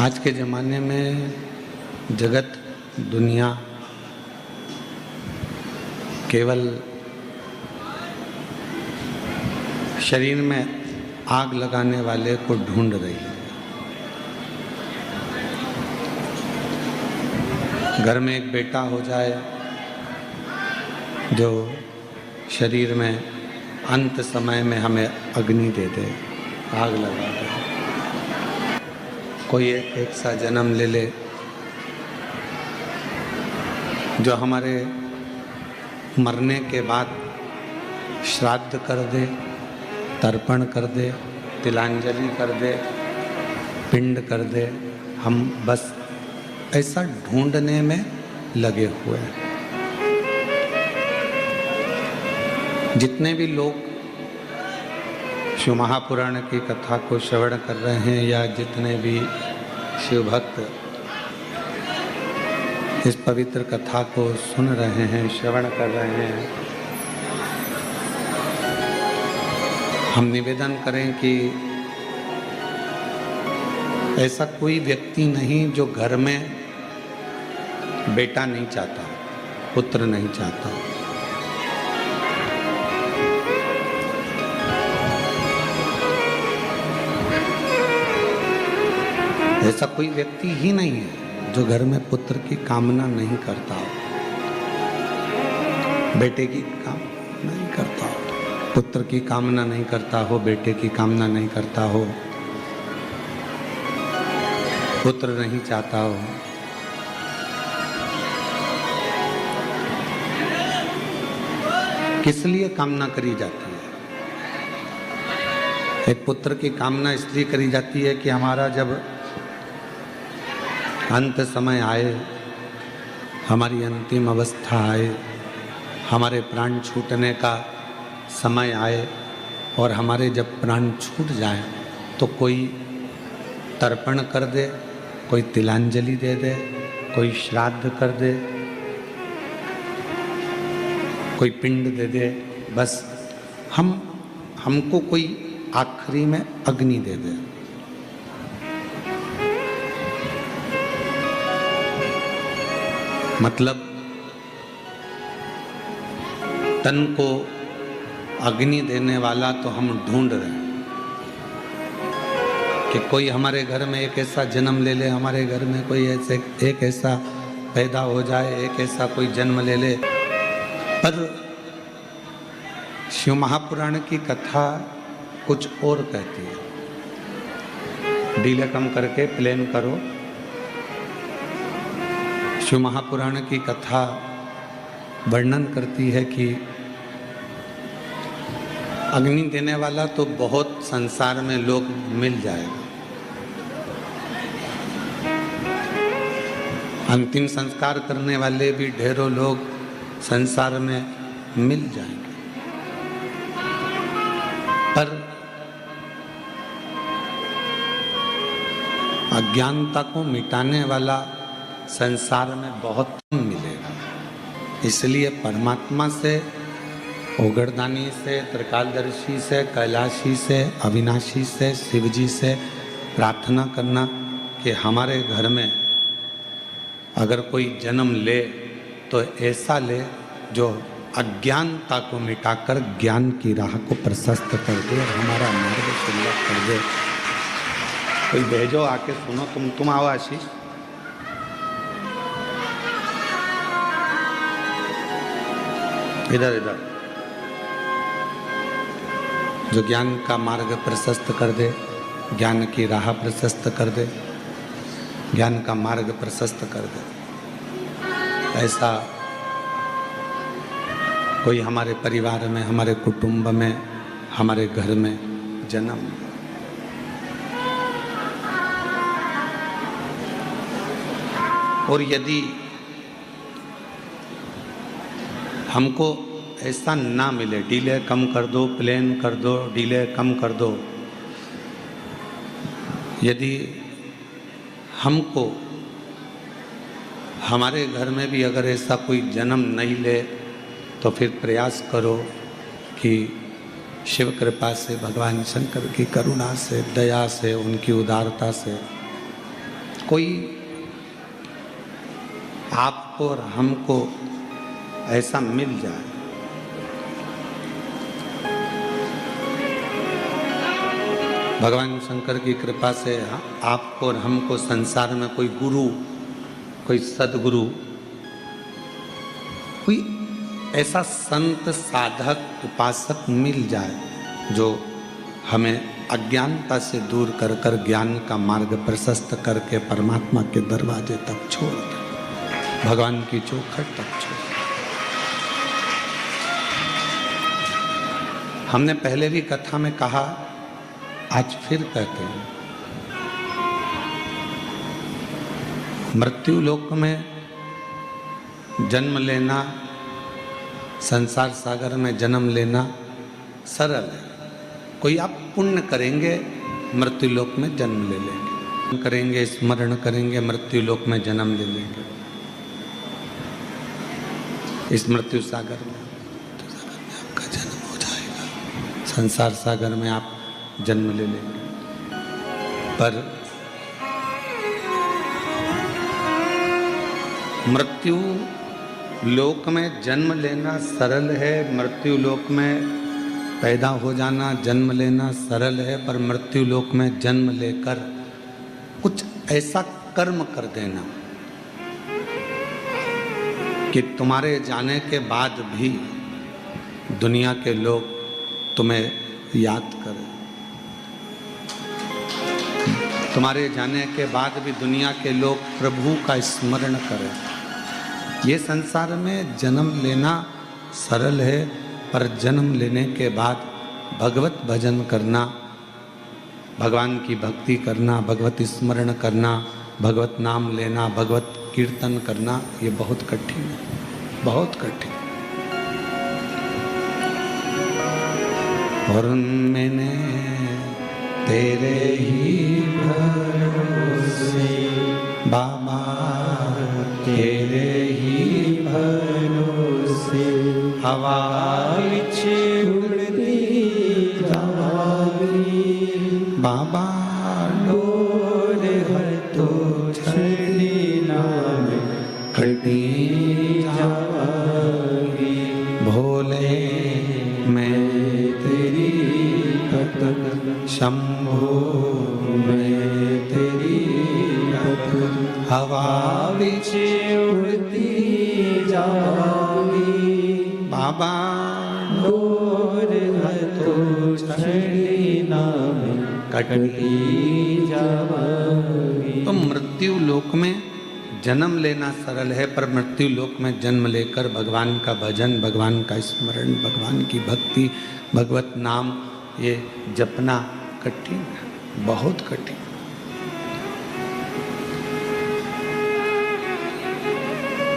आज के ज़माने में जगत दुनिया केवल शरीर में आग लगाने वाले को ढूंढ रही है। घर में एक बेटा हो जाए जो शरीर में अंत समय में हमें अग्नि दे दे, आग लगा दे। कोई एक सा जन्म ले ले जो हमारे मरने के बाद श्राद्ध कर दे, तर्पण कर दे, तिलांजलि कर दे, पिंड कर दे। हम बस ऐसा ढूंढने में लगे हुए हैं। जितने भी लोग शिव महापुराण की कथा को श्रवण कर रहे हैं या जितने भी शिव भक्त इस पवित्र कथा को सुन रहे हैं, श्रवण कर रहे हैं, हम निवेदन करें कि ऐसा कोई व्यक्ति नहीं जो घर में बेटा नहीं चाहता, पुत्र नहीं चाहता। ऐसा कोई व्यक्ति ही नहीं है जो घर में पुत्र की कामना नहीं करता हो, बेटे की कामना नहीं करता हो, पुत्र की कामना नहीं करता हो, बेटे की कामना नहीं करता हो, पुत्र नहीं चाहता हो। किस लिए कामना करी जाती है? एक पुत्र की कामना इसलिए करी जाती है कि हमारा जब अंत समय आए, हमारी अंतिम अवस्था आए, हमारे प्राण छूटने का समय आए और हमारे जब प्राण छूट जाए तो कोई तर्पण कर दे, कोई तिलांजलि दे दे, कोई श्राद्ध कर दे, कोई पिंड दे दे। बस हमको कोई आखिरी में अग्नि दे दे। मतलब तन को अग्नि देने वाला तो हम ढूंढ रहे हैं कि कोई हमारे घर में एक ऐसा जन्म ले ले, हमारे घर में कोई ऐसे एक ऐसा पैदा हो जाए, एक ऐसा कोई जन्म ले ले। पर शिव महापुराण की कथा कुछ और कहती है। डीले कम करके प्लेन करो। शिव महापुराण की कथा वर्णन करती है कि अग्नि देने वाला तो बहुत संसार में लोग मिल जाएगा, अंतिम संस्कार करने वाले भी ढेरों लोग संसार में मिल जाएंगे, पर अज्ञानता को मिटाने वाला संसार में बहुत कम मिलेगा। इसलिए परमात्मा से, ओगरदानी से, त्रिकालदर्शी से, कैलाशी से, अविनाशी से, शिवजी से प्रार्थना करना कि हमारे घर में अगर कोई जन्म ले तो ऐसा ले जो अज्ञानता को मिटाकर ज्ञान की राह को प्रशस्त कर दे और हमारा मार्ग सुलभ कर दे। कोई भेजो आके सुनो। तुम आओ आशीष। इधर इधर। जो ज्ञान का मार्ग प्रशस्त कर दे, ज्ञान की राह प्रशस्त कर दे, ज्ञान का मार्ग प्रशस्त कर दे, ऐसा कोई हमारे परिवार में, हमारे कुटुंब में, हमारे घर में जन्म। और यदि हमको ऐसा ना मिले, डीले कम कर दो, प्लेन कर दो, डीले कम कर दो, यदि हमको हमारे घर में भी अगर ऐसा कोई जन्म नहीं ले तो फिर प्रयास करो कि शिव कृपा से, भगवान शंकर की करुणा से, दया से, उनकी उदारता से कोई आपको और हमको ऐसा मिल जाए, भगवान शंकर की कृपा से आपको और हमको संसार में कोई गुरु, कोई सदगुरु, कोई ऐसा संत साधक उपासक मिल जाए जो हमें अज्ञानता से दूर कर कर ज्ञान का मार्ग प्रशस्त करके परमात्मा के दरवाजे तक छोड़ दे, भगवान की चौखट तक छोड़ दे। हमने पहले भी कथा में कहा, आज फिर कहते हैं, मृत्यु लोक में जन्म लेना, संसार सागर में जन्म लेना सरल है। कोई आप पुण्य करेंगे, मृत्यु लोक में जन्म ले लेंगे, करेंगे स्मरण करेंगे, मृत्यु लोक में जन्म ले लेंगे। इस मृत्यु सागर में आपका जन्म हो जाएगा, संसार सागर में आप जन्म ले लेंगे। पर मृत्यु लोक में जन्म लेना सरल है, मृत्यु लोक में पैदा हो जाना, जन्म लेना सरल है, पर मृत्यु लोक में जन्म लेकर कुछ ऐसा कर्म कर देना कि तुम्हारे जाने के बाद भी दुनिया के लोग तुम्हें याद करें, तुम्हारे जाने के बाद भी दुनिया के लोग प्रभु का स्मरण करें। ये संसार में जन्म लेना सरल है, पर जन्म लेने के बाद भगवत भजन करना, भगवान की भक्ति करना, भगवत स्मरण करना, भगवत नाम लेना, भगवत कीर्तन करना, ये बहुत कठिन है, बहुत कठिन। और मैंने तेरे ही भरोसे बाबा, तेरे ही भरोसे हवा विच उड़ती जावागी, बाबा डोर है तो छड़ी नाम कटी जावागी, भोले मैं तेरी भक्त, शंभो मैं तेरी भक्त, हवा विच उड़ती जावागी, बाबा डोर है तो छड़ी नाम कटी जावागी। तो मृत्यु लोक में जन्म लेना सरल है, पर मृत्यु लोक में जन्म लेकर भगवान का भजन, भगवान का स्मरण, भगवान की भक्ति, भगवत नाम ये जपना कठिन है, बहुत कठिन।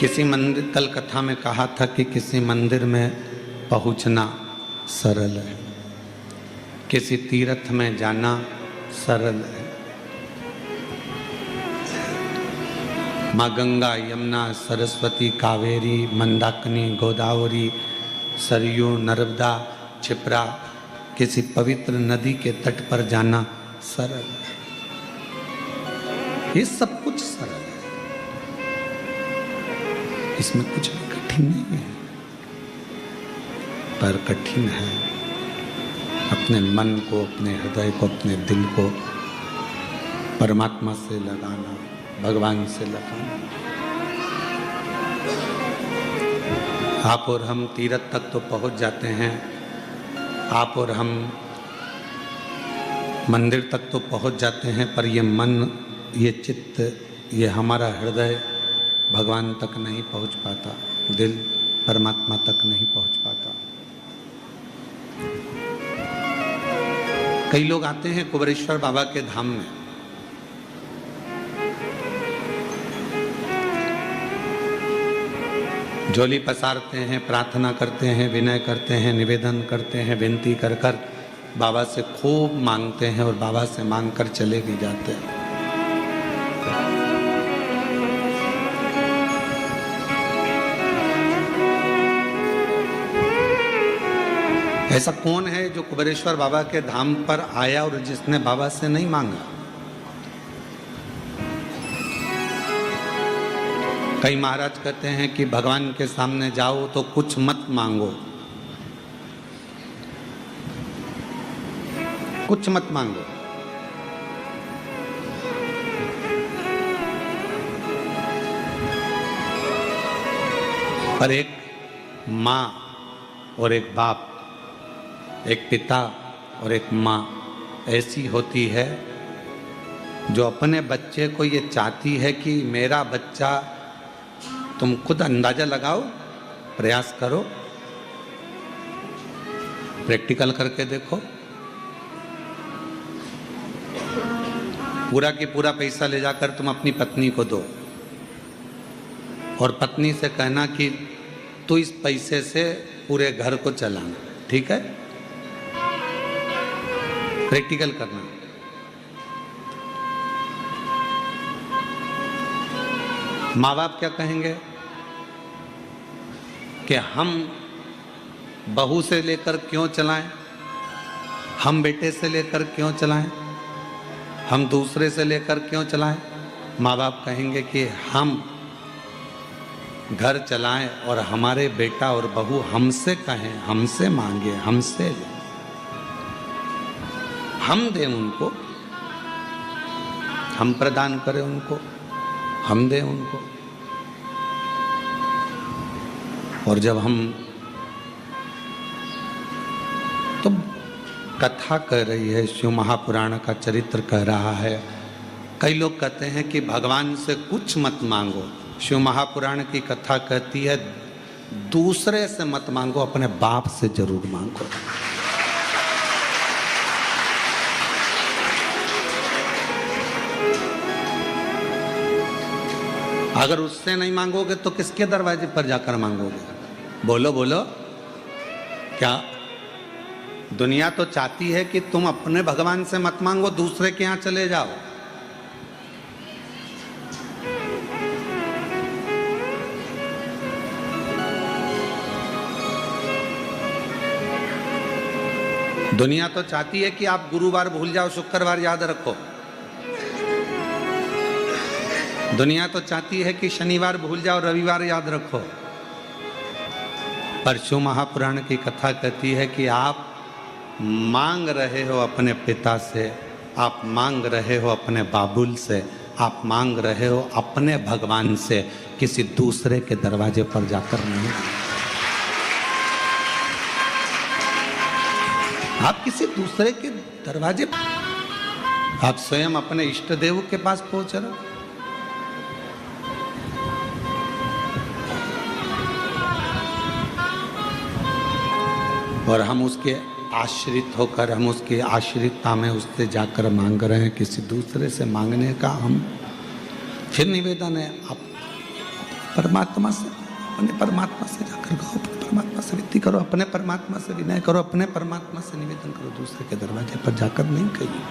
किसी मंदिर, कल कथा में कहा था कि किसी मंदिर में पहुंचना सरल है, किसी तीर्थ में जाना सरल है। माँ गंगा, यमुना, सरस्वती, कावेरी, मंदाकिनी, गोदावरी, सरयू, नर्मदा, क्षिप्रा, किसी पवित्र नदी के तट पर जाना सरल है। ये सब कुछ सरल है, इसमें कुछ भी कठिन नहीं है। पर कठिन है अपने मन को, अपने हृदय को, अपने दिल को परमात्मा से लगाना, भगवान से लगाना। आप और हम तीर्थ तक तो पहुंच जाते हैं, आप और हम मंदिर तक तो पहुंच जाते हैं, पर ये मन, ये चित्त, ये हमारा हृदय भगवान तक नहीं पहुंच पाता, दिल परमात्मा तक नहीं पहुंच पाता। कई लोग आते हैं कुबेरेश्वर बाबा के धाम में, झोली पसारते हैं, प्रार्थना करते हैं, विनय करते हैं, निवेदन करते हैं, विनती कर कर बाबा से खूब मांगते हैं और बाबा से मांग कर चले भी जाते हैं। ऐसा कौन है जो कुबेरेश्वर बाबा के धाम पर आया और जिसने बाबा से नहीं मांगा? कई महाराज कहते हैं कि भगवान के सामने जाओ तो कुछ मत मांगो, कुछ मत मांगो। पर एक माँ और एक बाप, एक पिता और एक माँ ऐसी होती है जो अपने बच्चे को ये चाहती है कि मेरा बच्चा, तुम खुद अंदाजा लगाओ, प्रयास करो, प्रैक्टिकल करके देखो। पूरा की पूरा पैसा ले जाकर तुम अपनी पत्नी को दो और पत्नी से कहना कि तू इस पैसे से पूरे घर को चलाना, ठीक है? प्रैक्टिकल करना। माँ बाप क्या कहेंगे कि हम बहू से लेकर क्यों चलाएं, हम बेटे से लेकर क्यों चलाएं, हम दूसरे से लेकर क्यों चलाएं। माँ बाप कहेंगे कि हम घर चलाएं और हमारे बेटा और बहू हमसे कहें, हमसे मांगे, हमसे लें, हम दें उनको, हम प्रदान करें उनको, हम दें उनको। और जब हम तो कथा कह रही है, शिव महापुराण का चरित्र कह रहा है। कई लोग कहते हैं कि भगवान से कुछ मत मांगो। शिव महापुराण की कथा कहती है दूसरे से मत मांगो, अपने बाप से जरूर मांगो। अगर उससे नहीं मांगोगे तो किसके दरवाजे पर जाकर मांगोगे? बोलो बोलो। क्या दुनिया तो चाहती है कि तुम अपने भगवान से मत मांगो, दूसरे के यहां चले जाओ। दुनिया तो चाहती है कि आप गुरुवार भूल जाओ, शुक्रवार याद रखो। दुनिया तो चाहती है कि शनिवार भूल जाओ, रविवार याद रखो। पर शिव महापुराण की कथा कहती है कि आप मांग रहे हो अपने पिता से, आप मांग रहे हो अपने बाबुल से, आप मांग रहे हो अपने भगवान से, किसी दूसरे के दरवाजे पर जाकर नहीं। आप किसी दूसरे के दरवाजे, आप स्वयं अपने इष्ट देव के पास पहुंच रहे हो। और हम उसके आश्रित होकर, हम उसकी आश्रितता में उससे जाकर मांग रहे हैं। किसी दूसरे से मांगने का हम फिर निवेदन है, आप परमात्मा से, अपने परमात्मा से जाकर कहो, अपने परमात्मा से विनती करो, अपने परमात्मा से विनय करो, अपने परमात्मा से निवेदन करो। दूसरे के दरवाजे पर जाकर नहीं कहिए,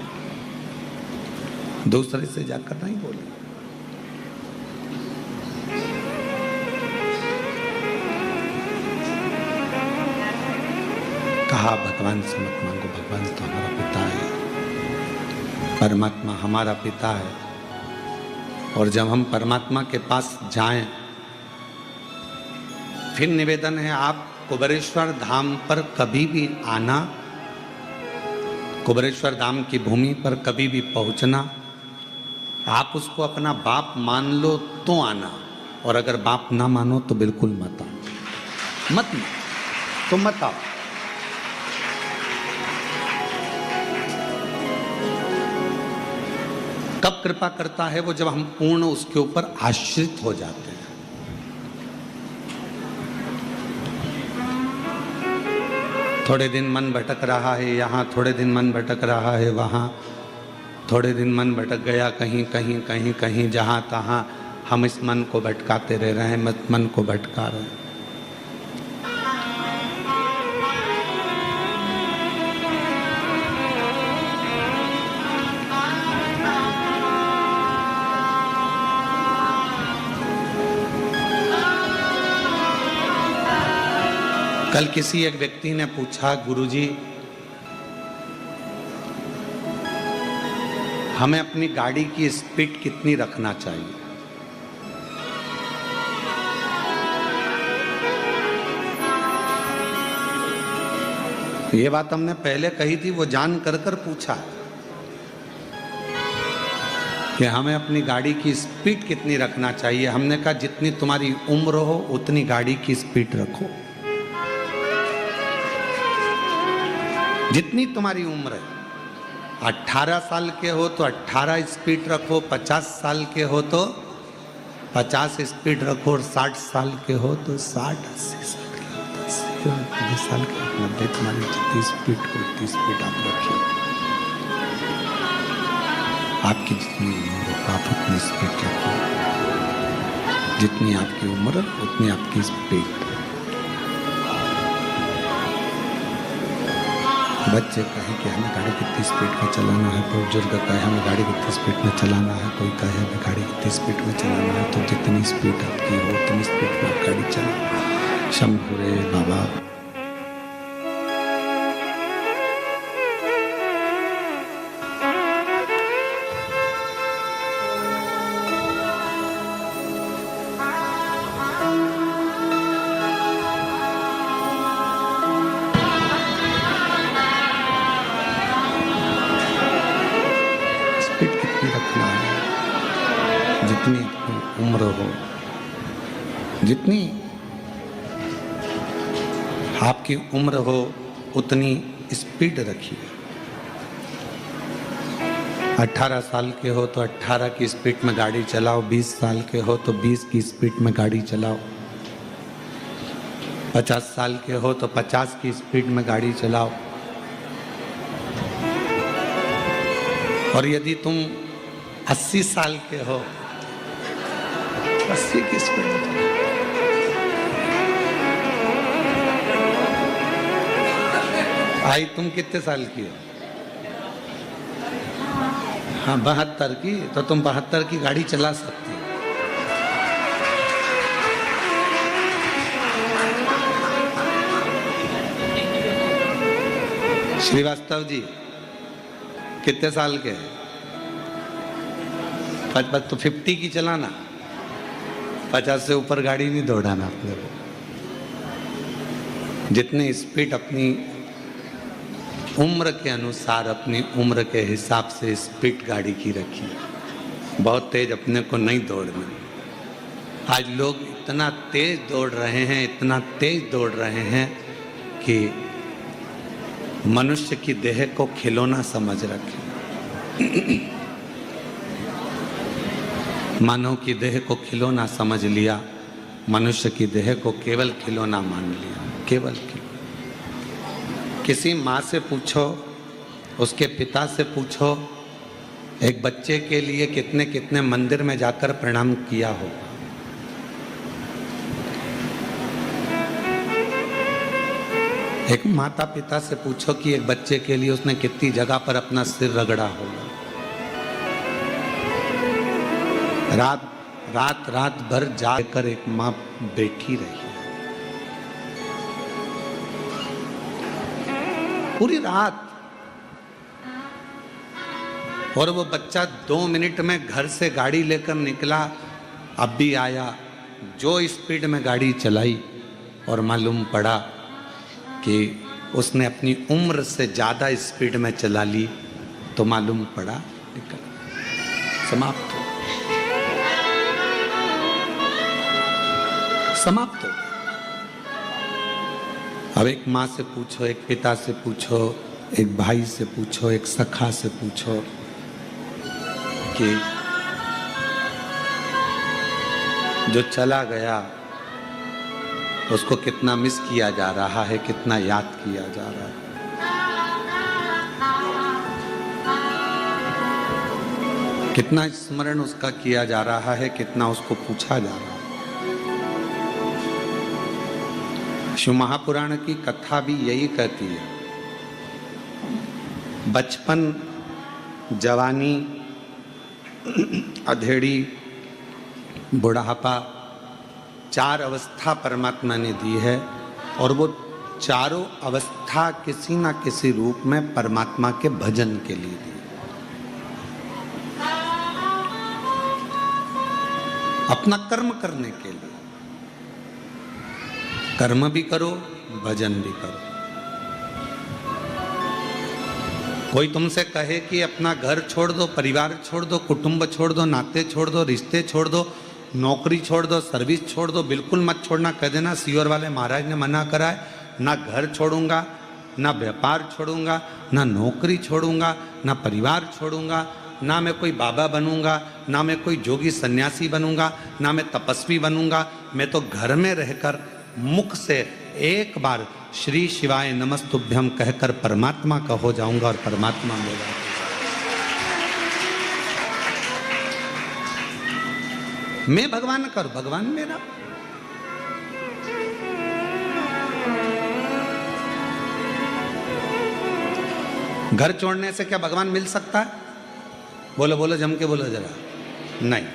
दूसरे से जाकर नहीं बोले। कहा भगवान से मत मांगो, भगवान तो हमारा पिता है, परमात्मा हमारा पिता है। और जब हम परमात्मा के पास जाएं, फिर निवेदन है आप कुबेरेश्वर धाम पर कभी भी आना, कुबेरेश्वर धाम की भूमि पर कभी भी पहुंचना, आप उसको अपना बाप मान लो तो आना, और अगर बाप ना मानो तो बिल्कुल मत आओ, मत तो मत आओ। कब कृपा करता है वो? जब हम पूर्ण उसके ऊपर आश्रित हो जाते हैं। थोड़े दिन मन भटक रहा है यहाँ, थोड़े दिन मन भटक रहा है वहाँ, थोड़े दिन मन भटक गया कहीं कहीं कहीं कहीं, जहाँ तहाँ हम इस मन को भटकाते रह रहे हैं, मन को भटका रहे हैं। कल किसी एक व्यक्ति ने पूछा, गुरुजी हमें अपनी गाड़ी की स्पीड कितनी रखना चाहिए? ये बात हमने पहले कही थी, वो जान कर कर पूछा कि हमें अपनी गाड़ी की स्पीड कितनी रखना चाहिए। हमने कहा जितनी तुम्हारी उम्र हो उतनी गाड़ी की स्पीड रखो। जितनी तुम्हारी उम्र है, 18 साल के हो तो 18 स्पीड रखो, 50 साल के हो तो 50 स्पीड रखो, और 60 साल के हो तो 60, 80 साल के हो तो 80, 90 साल के 90। तुम्हारी जितनी स्पीड को उतनी स्पीड आप रखिए। आपकी जितनी उम्र हो आप उतनी स्पीड रखो। जितनी आपकी उम्र उतनी आपकी स्पीड। बच्चे कहे कि हमें गाड़ी कितनी स्पीड में चलाना है, बुजुर्ग कहे हमें गाड़ी कितनी स्पीड में चलाना है, कोई कहे हमें गाड़ी कितनी स्पीड में चलाना है। तो जितनी स्पीड आपकी हो उतनी स्पीड में आप गाड़ी चलाओ। शंभू रे बाबा। जितनी उम्र हो, जितनी आपकी उम्र हो उतनी स्पीड रखिए। 18 साल के हो तो 18 की स्पीड में गाड़ी चलाओ, 20 साल के हो तो 20 की स्पीड में गाड़ी चलाओ, 50 साल के हो तो 50 की स्पीड में गाड़ी चलाओ। और यदि तुम 80 साल के हो, 80 की स्पीड में। आई तुम कितने साल की हो? हाँ 72 की, तो तुम 72 की गाड़ी चला सकती हो। श्रीवास्तव जी कितने साल के हैं? तो 50 की चलाना, 50 से ऊपर गाड़ी नहीं दौड़ाना अपने को। जितनी स्पीड अपनी उम्र के अनुसार, अपनी उम्र के हिसाब से स्पीड गाड़ी की रखिए। बहुत तेज अपने को नहीं दौड़ना। आज लोग इतना तेज दौड़ रहे हैं, इतना तेज दौड़ रहे हैं कि मनुष्य की देह को खिलौना समझ रखे। मानव की देह को खिलौना समझ लिया, मनुष्य की देह को केवल खिलौना मान लिया, केवल खिलौना। किसी माँ से पूछो, उसके पिता से पूछो, एक बच्चे के लिए कितने कितने मंदिर में जाकर प्रणाम किया हो। एक माता पिता से पूछो कि एक बच्चे के लिए उसने कितनी जगह पर अपना सिर रगड़ा होगा। रात भर जाकर एक माँ बैठी रही, पूरी रात। और वो बच्चा 2 मिनट में घर से गाड़ी लेकर निकला, अब भी आया, जो स्पीड में गाड़ी चलाई, और मालूम पड़ा कि उसने अपनी उम्र से ज़्यादा स्पीड में चला ली। तो मालूम पड़ा निकल समाप्त हो, समाप्त हो। अब एक माँ से पूछो, एक पिता से पूछो, एक भाई से पूछो, एक सखा से पूछो कि जो चला गया उसको कितना मिस किया जा रहा है, कितना याद किया जा रहा है। कितना स्मरण उसका किया जा रहा है, कितना उसको पूछा जा रहा है। शिव महापुराण की कथा भी यही कहती है, बचपन, जवानी, अधेड़ी, बुढ़ापा, 4 अवस्था परमात्मा ने दी है, और वो चारों अवस्था किसी ना किसी रूप में परमात्मा के भजन के लिए दी। अपना कर्म करने के लिए, कर्म भी करो, भजन भी करो। कोई तुमसे कहे कि अपना घर छोड़ दो, परिवार छोड़ दो, कुटुंब छोड़ दो, नाते छोड़ दो, रिश्ते छोड़ दो, नौकरी छोड़ दो, सर्विस छोड़ दो, बिल्कुल मत छोड़ना। कह देना सीओर वाले महाराज ने मना करा है, ना घर छोड़ूंगा, ना व्यापार छोड़ूंगा, ना नौकरी छोड़ूंगा, ना परिवार छोड़ूंगा, ना मैं कोई बाबा बनूंगा, ना मैं कोई जोगी सन्यासी बनूंगा, ना मैं तपस्वी बनूंगा। मैं तो घर में रहकर मुख से एक बार श्री शिवाय नमस्तुभ्यम कहकर परमात्मा का हो जाऊंगा और परमात्मा मेरा। मैं भगवान का और भगवान मेरा। घर छोड़ने से क्या भगवान मिल सकता है? बोलो बोलो, जम के बोलो जरा। नहीं।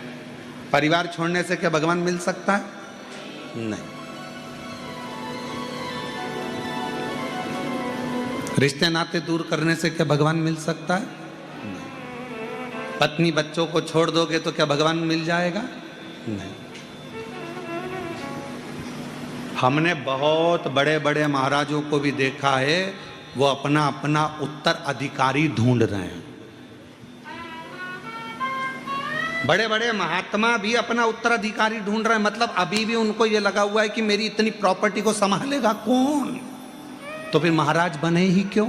परिवार छोड़ने से क्या भगवान मिल सकता है? नहीं। रिश्ते नाते दूर करने से क्या भगवान मिल सकता है? नहीं। पत्नी बच्चों को छोड़ दोगे तो क्या भगवान मिल जाएगा? नहीं। हमने बहुत बड़े बड़े महाराजों को भी देखा है, वो अपना अपना उत्तराधिकारी ढूंढ रहे हैं। बड़े बड़े महात्मा भी अपना उत्तराधिकारी ढूंढ रहे हैं, मतलब अभी भी उनको ये लगा हुआ है कि मेरी इतनी प्रॉपर्टी को संभालेगा कौन, तो फिर महाराज बने ही क्यों?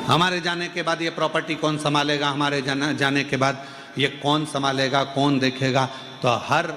हमारे जाने के बाद ये प्रॉपर्टी कौन संभालेगा, हमारे जाने के बाद ये कौन संभालेगा, कौन देखेगा? तो हर